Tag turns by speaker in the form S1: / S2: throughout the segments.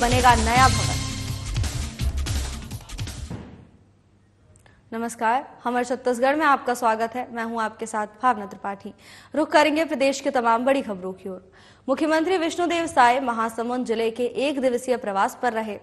S1: बनेगा नया भवन। नमस्कार, हमारे छत्तीसगढ़ में आपका स्वागत है। मैं हूं आपके साथ भावना त्रिपाठी। रुख करेंगे प्रदेश के तमाम बड़ी खबरों की ओर। मुख्यमंत्री विष्णुदेव साय महासमुंद जिले के 1 दिवसीय प्रवास पर रहे।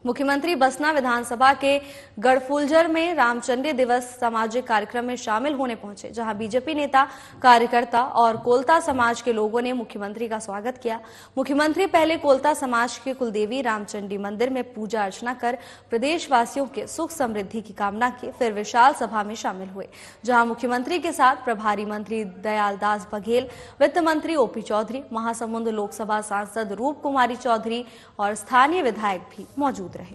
S1: मुख्यमंत्री बसना विधानसभा के गढ़फुलझर में रामचंद्र दिवस सामाजिक कार्यक्रम में शामिल होने पहुंचे, जहां बीजेपी नेता, कार्यकर्ता और कोलता समाज के लोगों ने मुख्यमंत्री का स्वागत किया। मुख्यमंत्री पहले कोलता समाज के कुलदेवी रामचंडी मंदिर में पूजा अर्चना कर प्रदेशवासियों के सुख समृद्धि की कामना की, फिर विशाल सभा में शामिल हुए, जहां मुख्यमंत्री के साथ प्रभारी मंत्री दयालदास बघेल, वित्त मंत्री ओपी चौधरी, महासमुंद लोकसभा सांसद रूप कुमारी चौधरी और स्थानीय विधायक भी मौजूद रहे।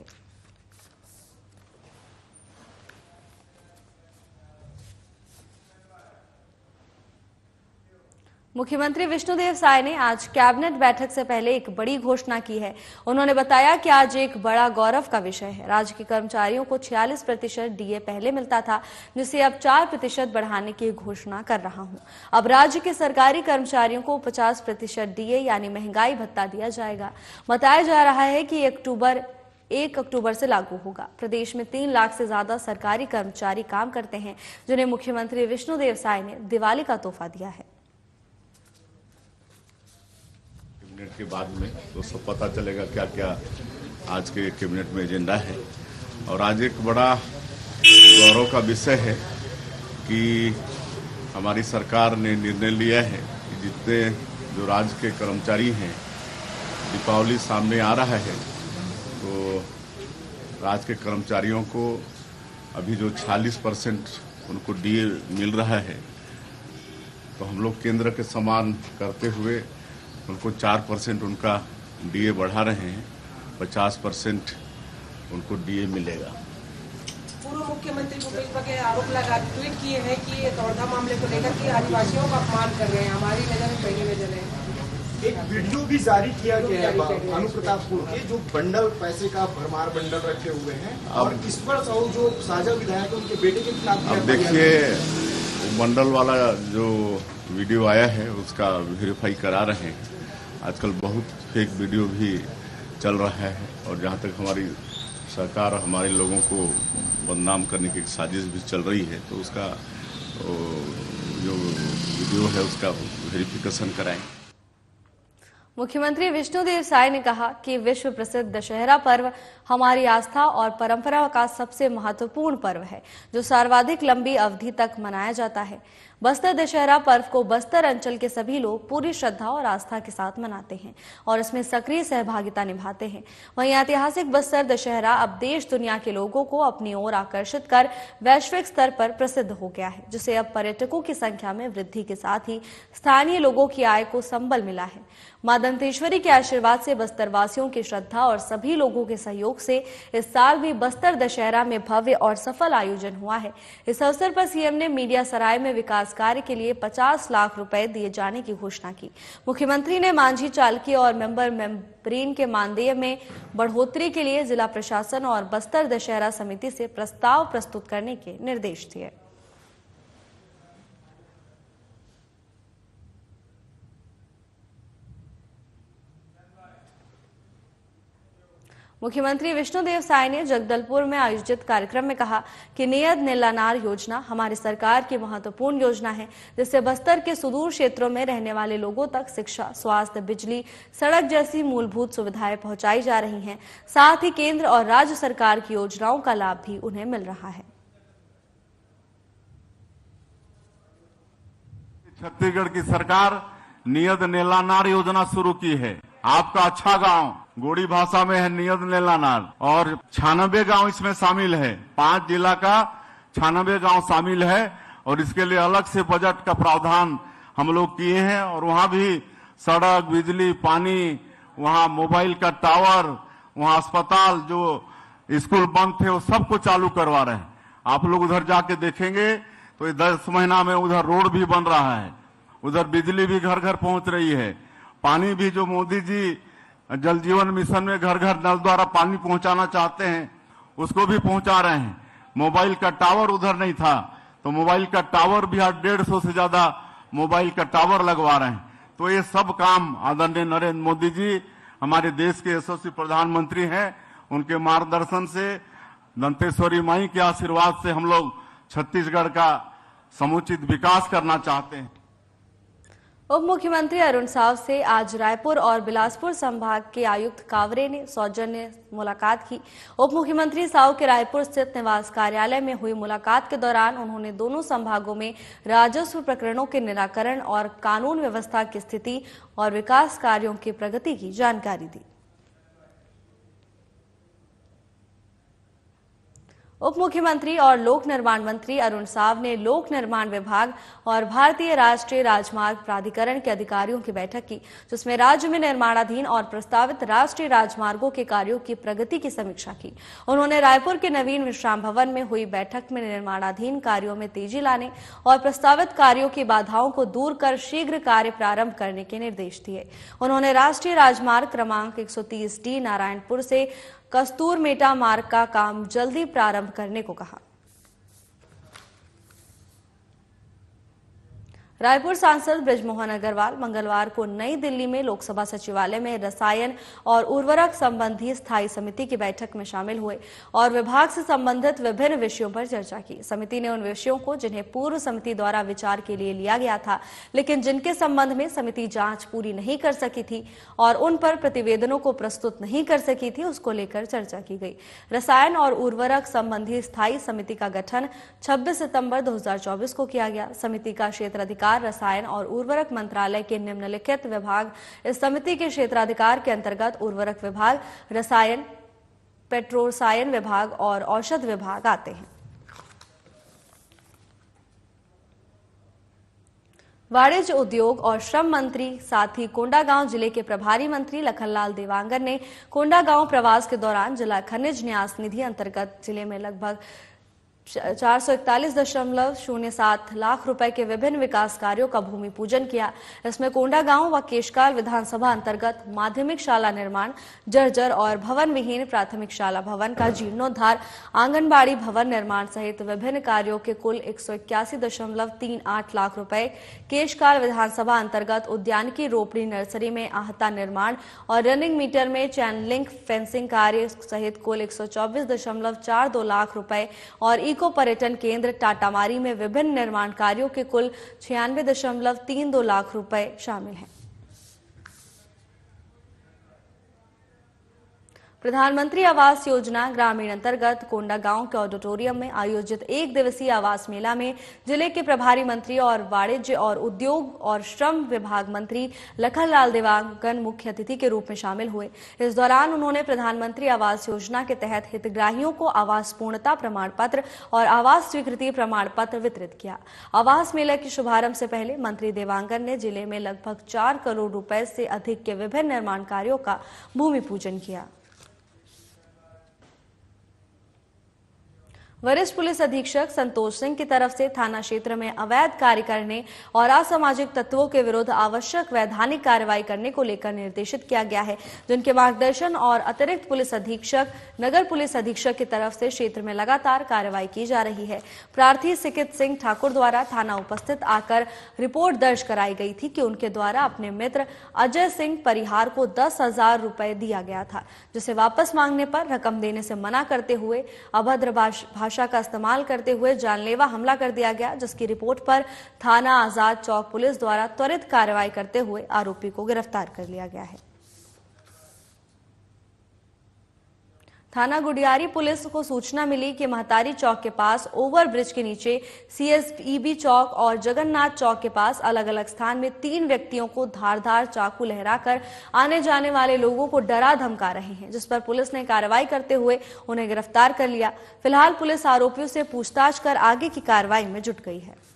S1: मुख्यमंत्री विष्णुदेव साय ने आज कैबिनेट बैठक से पहले एक बड़ी घोषणा की है। उन्होंने बताया कि आज एक बड़ा गौरव का विषय है। राज्य के कर्मचारियों को 46% डीए पहले मिलता था, जिसे अब 4% बढ़ाने की घोषणा कर रहा हूं। अब राज्य के सरकारी कर्मचारियों को 50% डीए यानी महंगाई भत्ता दिया जाएगा। बताया जा रहा है कि 1 अक्टूबर से लागू होगा। प्रदेश में 3 लाख से ज्यादा सरकारी कर्मचारी काम करते हैं, जिन्हें मुख्यमंत्री विष्णुदेव साय ने दिवाली का तोहफा दिया है।
S2: कैबिनेट के बाद में तो सब पता चलेगा क्या क्या आज के कैबिनेट में एजेंडा है। और आज एक बड़ा गौरव का विषय है कि हमारी सरकार ने निर्णय लिया है कि जितने जो राज्य के कर्मचारी हैं, दीपावली सामने आ रहा है, तो राज्य के कर्मचारियों को अभी जो 46% उनको डीए मिल रहा है, तो हम लोग केंद्र के समान करते हुए उनको 4% उनका डीए बढ़ा रहे हैं, 50% उनको डीए मिलेगा।
S3: पूर्व मुख्यमंत्री भूपेश बघेल आरोप लगा ट्वीट किए हैं कि ये तौरधा मामले को लेकर के आदिवासियों का अपमान कर रहे हैं, हमारी नजर में पहली नजर है।
S4: एक वीडियो भी जारी किया गया है अनुप्रतापपुर के, जो बंडल पैसे का भरमार बंडल रखे हुए हैं, और ईश्वर साहू जो साझा विधायक है, उनके बेटे के खिलाफ।
S2: अब देखिए, बंडल वाला जो वीडियो आया है उसका वेरीफाई करा रहे हैं। आजकल बहुत फेक वीडियो भी चल रहा है, और जहां तक हमारी सरकार हमारे लोगों को बदनाम करने की साजिश भी चल रही है, तो उसका जो वीडियो है उसका वेरिफिकेशन कराएं।
S1: मुख्यमंत्री विष्णुदेव साय ने कहा कि विश्व प्रसिद्ध दशहरा पर्व हमारी आस्था और परंपरा का सबसे महत्वपूर्ण पर्व है, जो सर्वाधिक लंबी अवधि तक मनाया जाता है। बस्तर दशहरा पर्व को बस्तर अंचल के सभी लोग पूरी श्रद्धा और आस्था के साथ मनाते हैं और इसमें सक्रिय सहभागिता निभाते हैं। वहीं ऐतिहासिक बस्तर दशहरा अब देश दुनिया के लोगों को अपनी ओर आकर्षित कर वैश्विक स्तर पर प्रसिद्ध हो गया है, जिससे अब पर्यटकों की संख्या में वृद्धि के साथ ही स्थानीय लोगों की आय को संबल मिला है। मां दंतेश्वरी के आशीर्वाद से बस्तर वासियों की श्रद्धा और सभी लोगों के सहयोग से इस साल भी बस्तर दशहरा में भव्य और सफल आयोजन हुआ है। इस अवसर पर सीएम ने मीडिया सराय में विकास कार्य के लिए 50 लाख रुपए दिए जाने की घोषणा की। मुख्यमंत्री ने मांझी चालकी और मेंबरीन के मानदेय में बढ़ोतरी के लिए जिला प्रशासन और बस्तर दशहरा समिति से प्रस्ताव प्रस्तुत करने के निर्देश दिए। मुख्यमंत्री विष्णुदेव साय ने जगदलपुर में आयोजित कार्यक्रम में कहा कि नियत नीलानार योजना हमारी सरकार की महत्वपूर्ण योजना है, जिससे बस्तर के सुदूर क्षेत्रों में रहने वाले लोगों तक शिक्षा, स्वास्थ्य, बिजली, सड़क जैसी मूलभूत सुविधाएं पहुंचाई जा रही हैं। साथ ही केंद्र और राज्य सरकार की योजनाओं का लाभ भी उन्हें मिल रहा है।
S5: छत्तीसगढ़ की सरकार नियत नीलानार योजना शुरू की है। आपका अच्छा गांव गोड़ी भाषा में है नियत नीलानार, और 96 गांव इसमें शामिल है। 5 जिला का 96 गांव शामिल है, और इसके लिए अलग से बजट का प्रावधान हम लोग किए हैं। और वहां भी सड़क, बिजली, पानी, वहां मोबाइल का टावर, वहां अस्पताल, जो स्कूल बंद थे वो सबको चालू करवा रहे हैं। आप लोग उधर जाके देखेंगे तो 10 महीना में उधर रोड भी बन रहा है, उधर बिजली भी घर घर पहुंच रही है, पानी भी जो मोदी जी जल जीवन मिशन में घर घर नल द्वारा पानी पहुंचाना चाहते हैं उसको भी पहुंचा रहे हैं। मोबाइल का टावर उधर नहीं था, तो मोबाइल का टावर भी आज 150 से ज्यादा मोबाइल का टावर लगवा रहे हैं। तो ये सब काम आदरणीय नरेंद्र मोदी जी हमारे देश के यशस्वी प्रधानमंत्री हैं, उनके मार्गदर्शन से, दंतेश्वरी माई के आशीर्वाद से हम लोग छत्तीसगढ़ का समुचित विकास करना चाहते हैं।
S1: उप मुख्यमंत्री अरुण साव से आज रायपुर और बिलासपुर संभाग के आयुक्त कावरे ने सौजन्य मुलाकात की। उप मुख्यमंत्री साव के रायपुर स्थित निवास कार्यालय में हुई मुलाकात के दौरान उन्होंने दोनों संभागों में राजस्व प्रकरणों के निराकरण और कानून व्यवस्था की स्थिति और विकास कार्यों की प्रगति की जानकारी दी। उप मुख्यमंत्री और लोक निर्माण मंत्री अरुण साव ने लोक निर्माण विभाग और भारतीय राष्ट्रीय राजमार्ग प्राधिकरण के अधिकारियों की बैठक की, जिसमें राज्य में निर्माणाधीन और प्रस्तावित राष्ट्रीय राजमार्गों के कार्यों की प्रगति की समीक्षा की। उन्होंने रायपुर के नवीन विश्राम भवन में हुई बैठक में निर्माणाधीन कार्यों में तेजी लाने और प्रस्तावित कार्यों की बाधाओं को दूर कर शीघ्र कार्य प्रारंभ करने के निर्देश दिए। उन्होंने राष्ट्रीय राजमार्ग क्रमांक 130D नारायणपुर से कस्तूर मेटा मार्ग का काम जल्दी प्रारंभ करने को कहा। रायपुर सांसद बृजमोहन अग्रवाल मंगलवार को नई दिल्ली में लोकसभा सचिवालय में रसायन और उर्वरक संबंधी स्थायी समिति की बैठक में शामिल हुए और विभाग से संबंधित विभिन्न विषयों पर चर्चा की। समिति ने उन विषयों को जिन्हें पूर्व समिति द्वारा विचार के लिए लिया गया था, लेकिन जिनके संबंध में समिति जांच पूरी नहीं कर सकी थी और उन पर प्रतिवेदनों को प्रस्तुत नहीं कर सकी थी, उसको लेकर चर्चा की गई। रसायन और उर्वरक संबंधी स्थायी समिति का गठन 26 सितंबर 2024 को किया गया। समिति का क्षेत्राधिकार रसायन और उर्वरक मंत्रालय के निम्नलिखित विभाग इस समिति के क्षेत्राधिकार के अंतर्गत उर्वरक विभाग, रसायन, पेट्रोरसायन विभाग और औषध विभाग आते हैं। वाणिज्य, उद्योग और श्रम मंत्री साथ ही कोंडागांव जिले के प्रभारी मंत्री लखनलाल देवांगन ने कोंडागांव प्रवास के दौरान जिला खनिज न्यास निधि अंतर्गत जिले में लगभग 441.07 लाख रुपए के विभिन्न विकास कार्यों का भूमि पूजन किया। इसमें कोंडागांव व केशकाल विधानसभा अंतर्गत माध्यमिक शाला निर्माण, जर्जर और भवन विहीन प्राथमिक शाला भवन का जीर्णोद्धार, आंगनबाड़ी भवन निर्माण सहित विभिन्न कार्यों के कुल 181.38 लाख रुपए, केशकाल विधानसभा अंतर्गत उद्यानिकी रोपड़ी नर्सरी में आहता निर्माण और रनिंग मीटर में चैनलिंग फेंसिंग कार्य सहित कुल 124.42 लाख रुपए और इको पर्यटन केंद्र टाटामारी में विभिन्न निर्माण कार्यों के कुल 96.32 लाख रुपए शामिल हैं। प्रधानमंत्री आवास योजना ग्रामीण अंतर्गत कोंडागांव के ऑडिटोरियम में आयोजित एक दिवसीय आवास मेला में जिले के प्रभारी मंत्री और वाणिज्य और उद्योग और श्रम विभाग मंत्री लखनलाल देवांगन मुख्य अतिथि के रूप में शामिल हुए। इस दौरान उन्होंने प्रधानमंत्री आवास योजना के तहत हितग्राहियों को आवास पूर्णता प्रमाण पत्र और आवास स्वीकृति प्रमाण पत्र वितरित किया। आवास मेला के शुभारंभ से पहले मंत्री देवांगन ने जिले में लगभग 4 करोड़ रुपए से अधिक के विभिन्न निर्माण कार्यों का भूमि पूजन किया। वरिष्ठ पुलिस अधीक्षक संतोष सिंह की तरफ से थाना क्षेत्र में अवैध कार्य करने और असामाजिक तत्वों के विरुद्ध आवश्यक वैधानिक कार्रवाई करने को लेकर निर्देशित किया गया है, जिनके मार्गदर्शन और अतिरिक्त पुलिस अधीक्षक, नगर पुलिस अधीक्षक की तरफ से क्षेत्र में लगातार कार्रवाई की जा रही है। प्रार्थी सिकित सिंह ठाकुर द्वारा थाना उपस्थित आकर रिपोर्ट दर्ज कराई गई थी कि उनके द्वारा अपने मित्र अजय सिंह परिहार को 10,000 रुपए दिया गया था, जिसे वापस मांगने पर रकम देने से मना करते हुए अभद्र भाषा का इस्तेमाल करते हुए जानलेवा हमला कर दिया गया, जिसकी रिपोर्ट पर थाना आजाद चौक पुलिस द्वारा त्वरित कार्रवाई करते हुए आरोपी को गिरफ्तार कर लिया गया है। थाना गुडियारी पुलिस को सूचना मिली कि महतारी चौक के पास ओवर ब्रिज के नीचे CSEB चौक और जगन्नाथ चौक के पास अलग अलग स्थान में 3 व्यक्तियों को धारदार चाकू लहराकर आने जाने वाले लोगों को डरा धमका रहे हैं, जिस पर पुलिस ने कार्रवाई करते हुए उन्हें गिरफ्तार कर लिया। फिलहाल पुलिस आरोपियों से पूछताछ कर आगे की कार्रवाई में जुट गई है।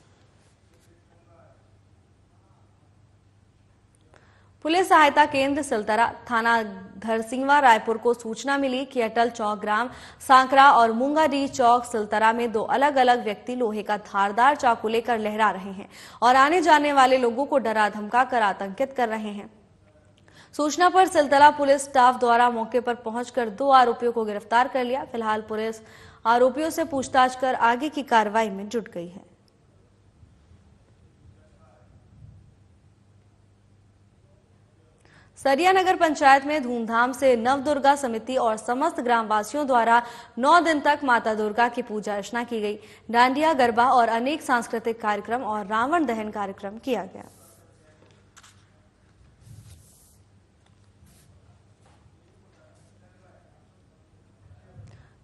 S1: पुलिस सहायता केंद्र सिलतरा थाना धरसिंवा रायपुर को सूचना मिली कि अटल चौक ग्राम सांकरा और मूंगाडीह चौक सिलतरा में 2 अलग अलग व्यक्ति लोहे का धारदार चाकू लेकर लहरा रहे हैं और आने जाने वाले लोगों को डरा धमका कर आतंकित कर रहे हैं। सूचना पर सिलतरा पुलिस स्टाफ द्वारा मौके पर पहुंचकर 2 आरोपियों को गिरफ्तार कर लिया। फिलहाल पुलिस आरोपियों से पूछताछ कर आगे की कार्रवाई में जुट गई है। सरिया नगर पंचायत में धूमधाम से नवदुर्गा समिति और समस्त ग्रामवासियों द्वारा 9 दिन तक माता दुर्गा की पूजा अर्चना की गई। डांडिया, गरबा और अनेक सांस्कृतिक कार्यक्रम और रावण दहन कार्यक्रम किया गया।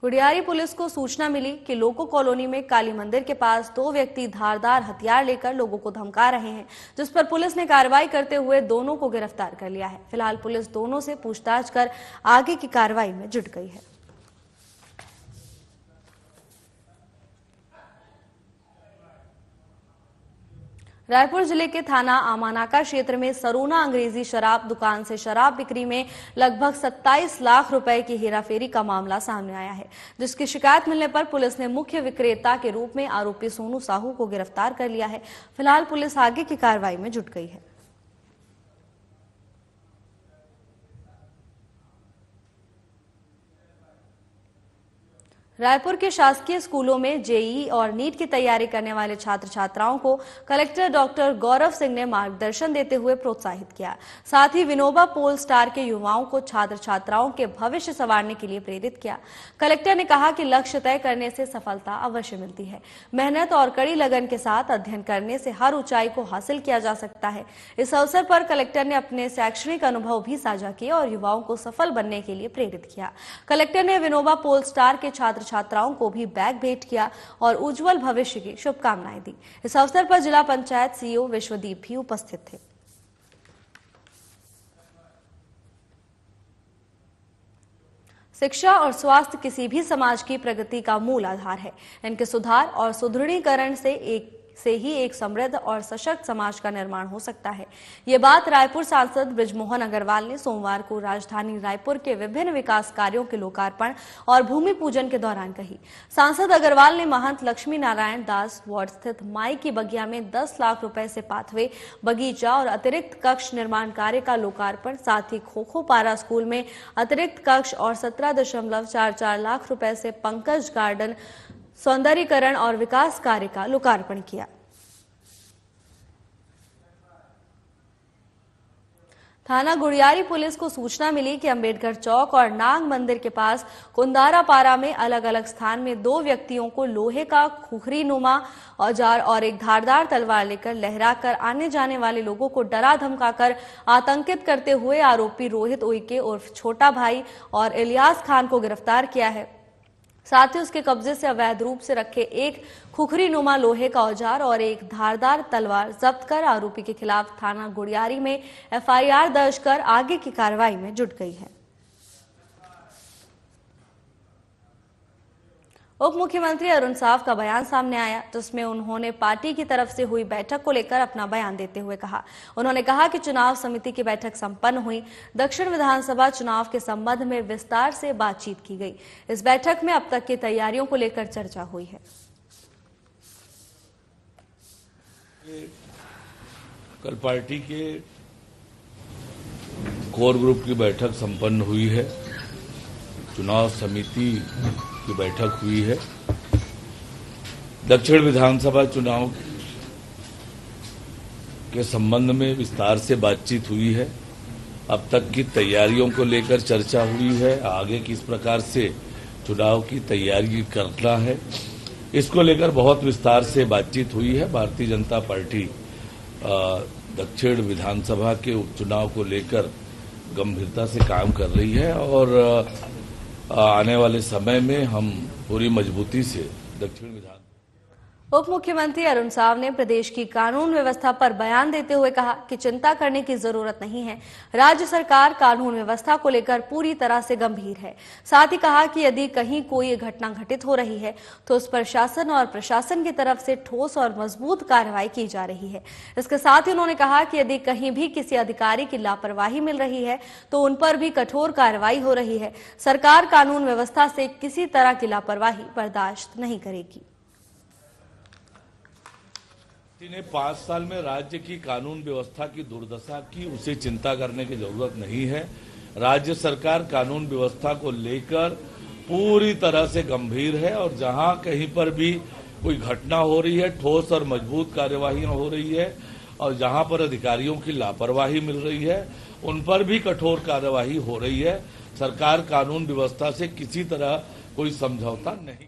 S1: गुड़ियारी पुलिस को सूचना मिली कि लोको कॉलोनी में काली मंदिर के पास 2 व्यक्ति धारदार हथियार लेकर लोगों को धमका रहे हैं, जिस पर पुलिस ने कार्रवाई करते हुए दोनों को गिरफ्तार कर लिया है। फिलहाल पुलिस दोनों से पूछताछ कर आगे की कार्रवाई में जुट गई है। रायपुर जिले के थाना आमानाका क्षेत्र में सरोना अंग्रेजी शराब दुकान से शराब बिक्री में लगभग 27 लाख रुपए की हेराफेरी का मामला सामने आया है, जिसकी शिकायत मिलने पर पुलिस ने मुख्य विक्रेता के रूप में आरोपी सोनू साहू को गिरफ्तार कर लिया है। फिलहाल पुलिस आगे की कार्रवाई में जुट गई है। रायपुर के शासकीय स्कूलों में जेईई और नीट की तैयारी करने वाले छात्र छात्राओं को कलेक्टर डॉक्टर गौरव सिंह ने मार्गदर्शन देते हुए प्रोत्साहित किया। साथ ही विनोबा पोल स्टार के युवाओं को छात्र छात्राओं के भविष्य संवारने के लिए प्रेरित किया। कलेक्टर ने कहा कि लक्ष्य तय करने से सफलता अवश्य मिलती है। मेहनत और कड़ी लगन के साथ अध्ययन करने से हर ऊंचाई को हासिल किया जा सकता है। इस अवसर पर कलेक्टर ने अपने शैक्षणिक अनुभव भी साझा किए और युवाओं को सफल बनने के लिए प्रेरित किया। कलेक्टर ने विनोबा पोल स्टार के छात्र छात्राओं को भी बैग भेंट किया और उज्जवल भविष्य की शुभकामनाएं दी। इस अवसर पर जिला पंचायत सीईओ विश्वदीप भी उपस्थित थे। शिक्षा और स्वास्थ्य किसी भी समाज की प्रगति का मूल आधार है। इनके सुधार और सुदृढ़ीकरण से ही एक समृद्ध और सशक्त समाज का निर्माण हो सकता है। ये बात रायपुर सांसद बृजमोहन अग्रवाल ने सोमवार को राजधानी रायपुर के विभिन्न विकास कार्यों के लोकार्पण और भूमि पूजन के दौरान कही। सांसद अग्रवाल ने महंत लक्ष्मी नारायण दास वार्ड स्थित माई की बगिया में 10 लाख रुपए से पाथवे, बगीचा और अतिरिक्त कक्ष निर्माण कार्य का लोकार्पण, साथ ही खो-खो पारा स्कूल में अतिरिक्त कक्ष और 17.44 लाख रुपए से पंकज गार्डन सौंदर्यीकरण और विकास कार्य का लोकार्पण किया। थाना गुड़ियारी पुलिस को सूचना मिली कि अंबेडकर चौक और नाग मंदिर के पास कुंदारा पारा में अलग अलग स्थान में 2 व्यक्तियों को लोहे का खुखरी नुमा औजार और एक धारदार तलवार लेकर लहराकर आने जाने वाले लोगों को डरा धमकाकर आतंकित करते हुए आरोपी रोहित उइके उर्फ छोटा भाई और इलियास खान को गिरफ्तार किया है। साथ ही उसके कब्जे से अवैध रूप से रखे एक खुखरी नुमा लोहे का औजार और एक धारदार तलवार जब्त कर आरोपी के खिलाफ थाना गुड़ियारी में एफआईआर दर्ज कर आगे की कार्रवाई में जुट गई है। उप मुख्यमंत्री अरुण साव का बयान सामने आया, जिसमें उन्होंने पार्टी की तरफ से हुई बैठक को लेकर अपना बयान देते हुए कहा। उन्होंने कहा कि चुनाव समिति की बैठक संपन्न हुई। दक्षिण विधानसभा चुनाव के संबंध में विस्तार से बातचीत की गई। इस बैठक में अब तक की तैयारियों को लेकर चर्चा हुई है।
S6: कल पार्टी के कोर ग्रुप की बैठक संपन्न हुई है। चुनाव समिति की बैठक हुई है। दक्षिण विधानसभा चुनाव के संबंध में विस्तार से बातचीत हुई है। अब तक की तैयारियों को लेकर चर्चा हुई है। आगे किस प्रकार से चुनाव की तैयारी करना है, इसको लेकर बहुत विस्तार से बातचीत हुई है। भारतीय जनता पार्टी दक्षिण विधानसभा के उपचुनाव को लेकर गंभीरता से काम कर रही है और आने वाले समय में हम पूरी मजबूती से दक्षिण विधान।
S1: उप मुख्यमंत्री अरुण साव ने प्रदेश की कानून व्यवस्था पर बयान देते हुए कहा कि चिंता करने की जरूरत नहीं है। राज्य सरकार कानून व्यवस्था को लेकर पूरी तरह से गंभीर है। साथ ही कहा कि यदि कहीं कोई घटना घटित हो रही है तो उस पर शासन और प्रशासन की तरफ से ठोस और मजबूत कार्रवाई की जा रही है। इसके साथ ही उन्होंने कहा कि यदि कहीं भी किसी अधिकारी की लापरवाही मिल रही है तो उन पर भी कठोर कार्रवाई हो रही है। सरकार कानून व्यवस्था से किसी तरह की लापरवाही बर्दाश्त नहीं करेगी।
S6: ने 5 साल में राज्य की कानून व्यवस्था की दुर्दशा की, उसे चिंता करने की जरूरत नहीं है। राज्य सरकार कानून व्यवस्था को लेकर पूरी तरह से गंभीर है और जहां कहीं पर भी कोई घटना हो रही है, ठोस और मजबूत कार्यवाही हो रही है और जहां पर अधिकारियों की लापरवाही मिल रही है उन पर भी कठोर कार्यवाही हो रही है। सरकार कानून व्यवस्था से किसी तरह कोई समझौता नहीं।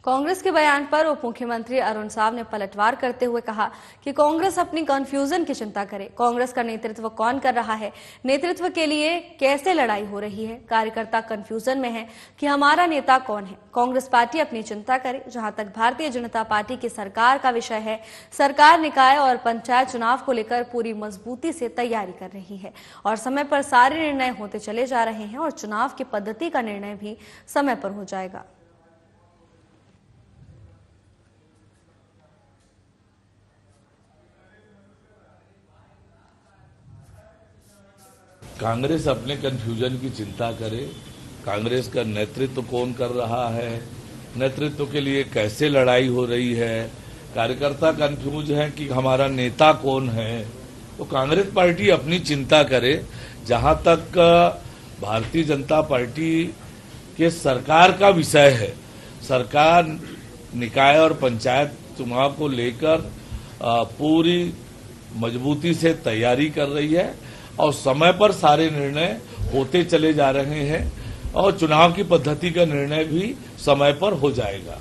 S1: कांग्रेस के बयान पर उप मुख्यमंत्री अरुण साव ने पलटवार करते हुए कहा कि कांग्रेस अपनी कंफ्यूजन की चिंता करे। कांग्रेस का नेतृत्व कौन कर रहा है, नेतृत्व के लिए कैसे लड़ाई हो रही है, कार्यकर्ता कंफ्यूजन में है कि हमारा नेता कौन है। कांग्रेस पार्टी अपनी चिंता करे। जहां तक भारतीय जनता पार्टी की सरकार का विषय है, सरकार निकाय और पंचायत चुनाव को लेकर पूरी मजबूती से तैयारी कर रही है और समय पर सारे निर्णय होते चले जा रहे हैं और चुनाव की पद्धति का निर्णय भी समय पर हो जाएगा।
S6: कांग्रेस अपने कंफ्यूजन की चिंता करे। कांग्रेस का नेतृत्व कौन कर रहा है, नेतृत्व के लिए कैसे लड़ाई हो रही है, कार्यकर्ता कंफ्यूज है कि हमारा नेता कौन है। तो कांग्रेस पार्टी अपनी चिंता करे। जहां तक भारतीय जनता पार्टी के सरकार का विषय है, सरकार निकाय और पंचायत चुनाव को लेकर पूरी मजबूती से तैयारी कर रही है और समय पर सारे निर्णय होते चले जा रहे हैं और चुनाव की पद्धति का निर्णय भी समय पर हो जाएगा।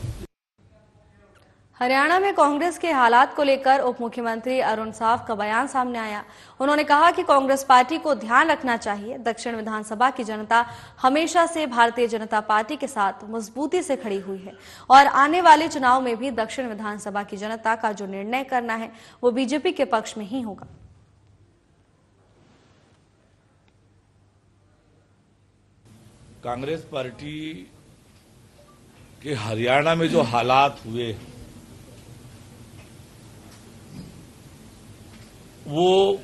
S1: हरियाणा में कांग्रेस के हालात को लेकर उप मुख्यमंत्री अरुण साव का बयान सामने आया। उन्होंने कहा कि कांग्रेस पार्टी को ध्यान रखना चाहिए, दक्षिण विधानसभा की जनता हमेशा से भारतीय जनता पार्टी के साथ मजबूती से खड़ी हुई है और आने वाले चुनाव में भी दक्षिण विधानसभा की जनता का जो निर्णय करना है वो बीजेपी के पक्ष में ही होगा।
S6: कांग्रेस पार्टी के हरियाणा में जो हालात हुए वो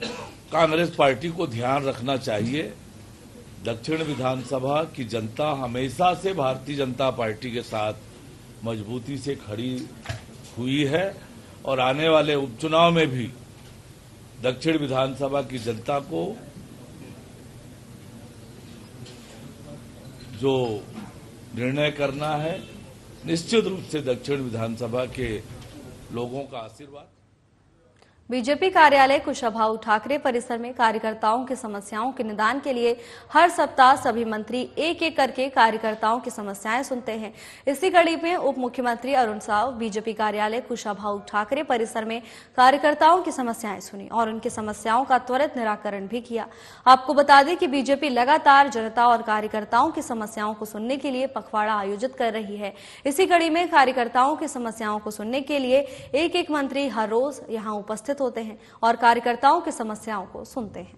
S6: कांग्रेस पार्टी को ध्यान रखना चाहिए। दक्षिण विधानसभा की जनता हमेशा से भारतीय जनता पार्टी के साथ मजबूती से खड़ी हुई है और आने वाले उपचुनाव में भी दक्षिण विधानसभा की जनता को जो निर्णय करना है, निश्चित रूप से दक्षिण विधानसभा के लोगों का आशीर्वाद।
S1: बीजेपी कार्यालय कुशाभाऊ ठाकरे परिसर में कार्यकर्ताओं की समस्याओं के निदान के लिए हर सप्ताह सभी मंत्री एक एक करके कार्यकर्ताओं की समस्याएं सुनते हैं। इसी कड़ी में उप मुख्यमंत्री अरुण साव बीजेपी कार्यालय कुशाभाऊ ठाकरे परिसर में कार्यकर्ताओं की समस्याएं सुनी और उनकी समस्याओं का त्वरित निराकरण भी किया। आपको बता दें कि बीजेपी लगातार जनता और कार्यकर्ताओं की समस्याओं को सुनने के लिए पखवाड़ा आयोजित कर रही है। इसी कड़ी में कार्यकर्ताओं की समस्याओं को सुनने के लिए एक एक मंत्री हर रोज यहां उपस्थित होते हैं और कार्यकर्ताओं की समस्याओं को सुनते हैं।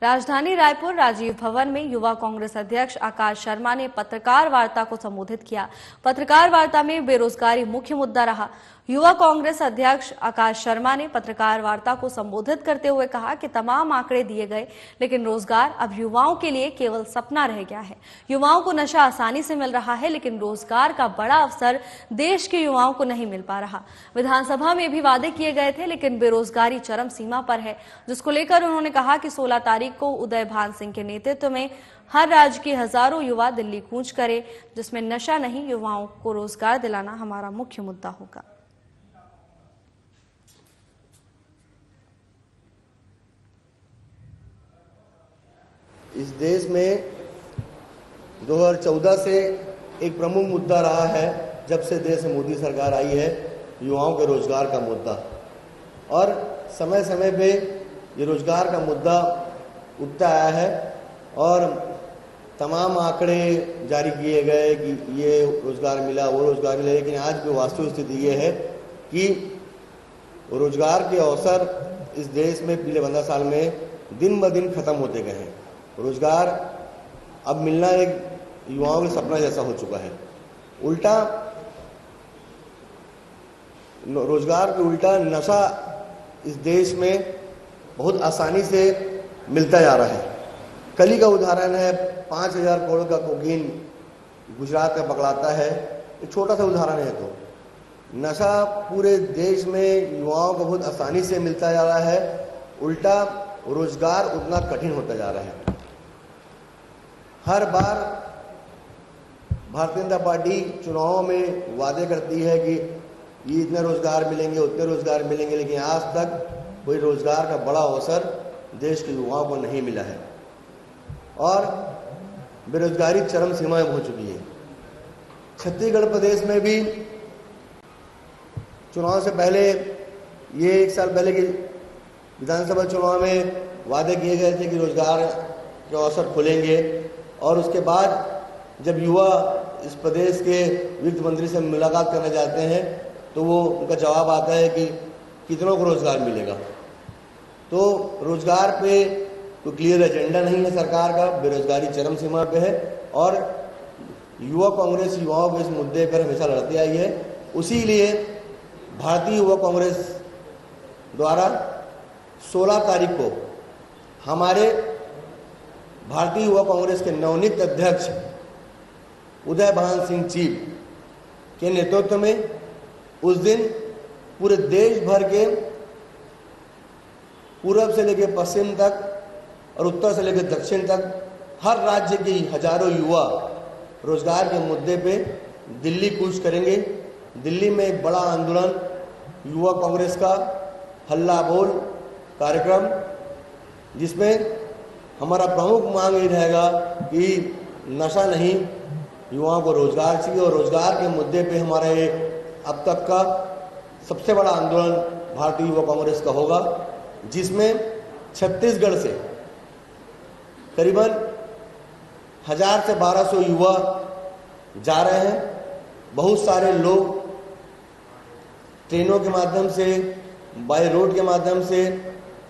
S1: राजधानी रायपुर राजीव भवन में युवा कांग्रेस अध्यक्ष आकाश शर्मा ने पत्रकार वार्ता को संबोधित किया। पत्रकार वार्ता में बेरोजगारी मुख्य मुद्दा रहा। युवा कांग्रेस अध्यक्ष आकाश शर्मा ने पत्रकार वार्ता को संबोधित करते हुए कहा कि तमाम आंकड़े दिए गए, लेकिन रोजगार अब युवाओं के लिए केवल सपना रह गया है। युवाओं को नशा आसानी से मिल रहा है, लेकिन रोजगार का बड़ा अवसर देश के युवाओं को नहीं मिल पा रहा। विधानसभा में भी वादे किए गए थे, लेकिन बेरोजगारी चरम सीमा पर है, जिसको लेकर उन्होंने कहा कि 16 तारीख को उदय भान सिंह के नेतृत्व में हर राज्य के हजारों युवा दिल्ली कूच करे, जिसमें नशा नहीं, युवाओं को रोजगार दिलाना हमारा मुख्य मुद्दा होगा।
S7: इस देश में 2014 से एक प्रमुख मुद्दा रहा है, जब से देश में मोदी सरकार आई है, युवाओं के रोजगार का मुद्दा। और समय समय पे ये रोजगार का मुद्दा उठता आया है और तमाम आंकड़े जारी किए गए कि ये रोजगार मिला, वो रोजगार मिला, लेकिन आज की वास्तविक स्थिति ये है कि रोजगार के अवसर इस देश में पिछले 15 साल में दिन ब दिन खत्म होते गए हैं। रोजगार अब मिलना एक युवाओं के सपना जैसा हो चुका है। उल्टा रोजगार के उल्टा नशा इस देश में बहुत आसानी से मिलता जा रहा है। कल ही का उदाहरण है, 5000 करोड़ का कोकीन गुजरात में पकड़ाता है। एक छोटा सा उदाहरण है। तो नशा पूरे देश में युवाओं को बहुत आसानी से मिलता जा रहा है, उल्टा रोजगार उतना कठिन होता जा रहा है। हर बार भारतीय जनता पार्टी चुनावों में वादे करती है कि ये इतने रोजगार मिलेंगे, उतने रोजगार मिलेंगे, लेकिन आज तक कोई रोजगार का बड़ा अवसर देश के युवाओं को नहीं मिला है और बेरोजगारी चरम सीमा में पहुंच चुकी है। छत्तीसगढ़ प्रदेश में भी चुनाव से पहले, ये 1 साल पहले के विधानसभा चुनाव में वादे किए गए थे कि रोजगार के अवसर खुलेंगे और उसके बाद जब युवा इस प्रदेश के वित्त मंत्री से मुलाकात करने जाते हैं तो वो उनका जवाब आता है कि कितनों को रोजगार मिलेगा। तो रोजगार पे कोई क्लियर एजेंडा नहीं है सरकार का, बेरोजगारी चरम सीमा पे है और युवा कांग्रेस युवाओं के इस मुद्दे पर हमेशा लड़ती आई है। उसी लिए भारतीय युवा कांग्रेस द्वारा 16 तारीख को हमारे भारतीय युवा कांग्रेस के नवनियुक्त अध्यक्ष उदय भान सिंह चीब के नेतृत्व में उस दिन पूरे देश भर के पूर्व से लेकर पश्चिम तक और उत्तर से लेकर दक्षिण तक हर राज्य के हजारों युवा रोजगार के मुद्दे पे दिल्ली कूच करेंगे। दिल्ली में एक बड़ा आंदोलन युवा कांग्रेस का हल्ला बोल कार्यक्रम, जिसमें हमारा प्रमुख मांग ये रहेगा कि नशा नहीं, युवाओं को रोजगार चाहिए और रोजगार के मुद्दे पे हमारा ये अब तक का सबसे बड़ा आंदोलन भारतीय युवा कांग्रेस का होगा, जिसमें छत्तीसगढ़ से करीबन 1000 से 1200 युवा जा रहे हैं। बहुत सारे लोग ट्रेनों के माध्यम से, बाय रोड के माध्यम से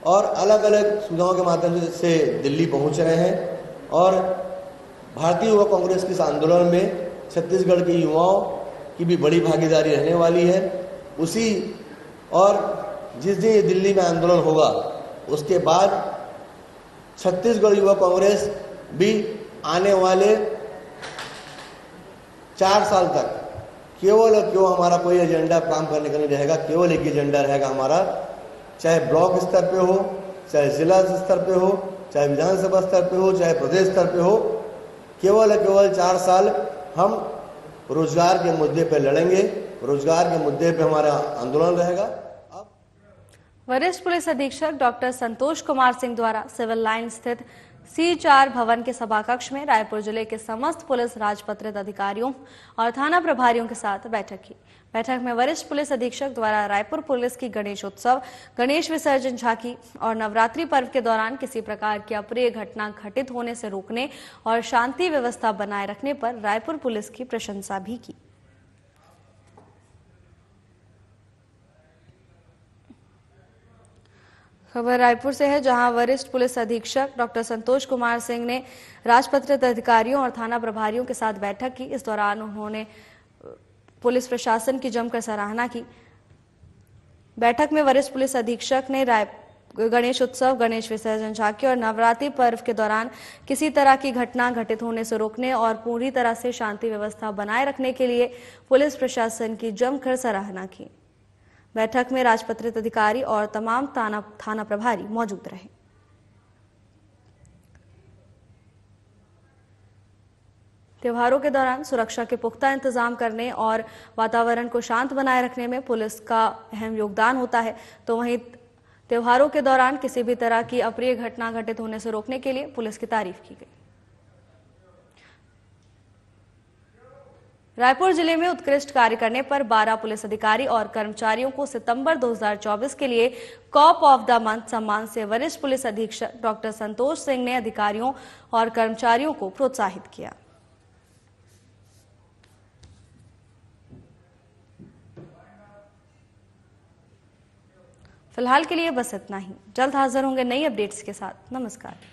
S7: और अलग अलग सुविधाओं के माध्यम से दिल्ली पहुंच रहे हैं और भारतीय युवा कांग्रेस के इस आंदोलन में छत्तीसगढ़ के युवाओं की भी बड़ी भागीदारी रहने वाली है। उसी और जिस दिन ये दिल्ली में आंदोलन होगा उसके बाद छत्तीसगढ़ युवा कांग्रेस भी आने वाले 4 साल तक केवल और केवल हमारा कोई एजेंडा काम करने का नहीं रहेगा, केवल एक एजेंडा रहेगा हमारा, चाहे ब्लॉक स्तर पे हो, चाहे जिला स्तर पे हो, चाहे विधानसभा स्तर पे हो, चाहे प्रदेश स्तर पे हो, केवल 4 साल हम रोजगार के मुद्दे पे लड़ेंगे। रोजगार के मुद्दे पे हमारा आंदोलन रहेगा।
S1: वरिष्ठ पुलिस अधीक्षक डॉक्टर संतोष कुमार सिंह द्वारा सिविल लाइन स्थित C4 भवन के सभाकक्ष में रायपुर जिले के समस्त पुलिस राजपत्रित अधिकारियों और थाना प्रभारियों के साथ बैठक की। बैठक में वरिष्ठ पुलिस अधीक्षक द्वारा रायपुर पुलिस की गणेश उत्सव, गणेश विसर्जन झांकी और नवरात्रि पर्व के दौरान किसी प्रकार की अप्रिय घटना घटित होने से रोकने और शांति व्यवस्था बनाए रखने पर रायपुर पुलिस की प्रशंसा भी की। खबर रायपुर से है, जहां वरिष्ठ पुलिस अधीक्षक डॉक्टर संतोष कुमार सिंह ने राजपत्रित अधिकारियों और थाना प्रभारियों के साथ बैठक की। इस दौरान उन्होंने पुलिस प्रशासन की जमकर सराहना की। बैठक में वरिष्ठ पुलिस अधीक्षक ने गणेश उत्सव, गणेश विसर्जन झांकी और नवरात्रि पर्व के दौरान किसी तरह की घटना घटित होने से रोकने और पूरी तरह से शांति व्यवस्था बनाए रखने के लिए पुलिस प्रशासन की जमकर सराहना की। बैठक में राजपत्रित अधिकारी और तमाम थाना प्रभारी मौजूद रहे। त्योहारों के दौरान सुरक्षा के पुख्ता इंतजाम करने और वातावरण को शांत बनाए रखने में पुलिस का अहम योगदान होता है, तो वहीं त्योहारों के दौरान किसी भी तरह की अप्रिय घटना घटित होने से रोकने के लिए पुलिस की तारीफ की गई। रायपुर जिले में उत्कृष्ट कार्य करने पर 12 पुलिस अधिकारी और कर्मचारियों को सितंबर 2024 के लिए कॉप ऑफ द मंथ सम्मान से वरिष्ठ पुलिस अधीक्षक डॉक्टर संतोष सिंह ने अधिकारियों और कर्मचारियों को प्रोत्साहित किया। फिलहाल के लिए बस इतना ही। जल्द हाजिर होंगे नई अपडेट्स के साथ। नमस्कार।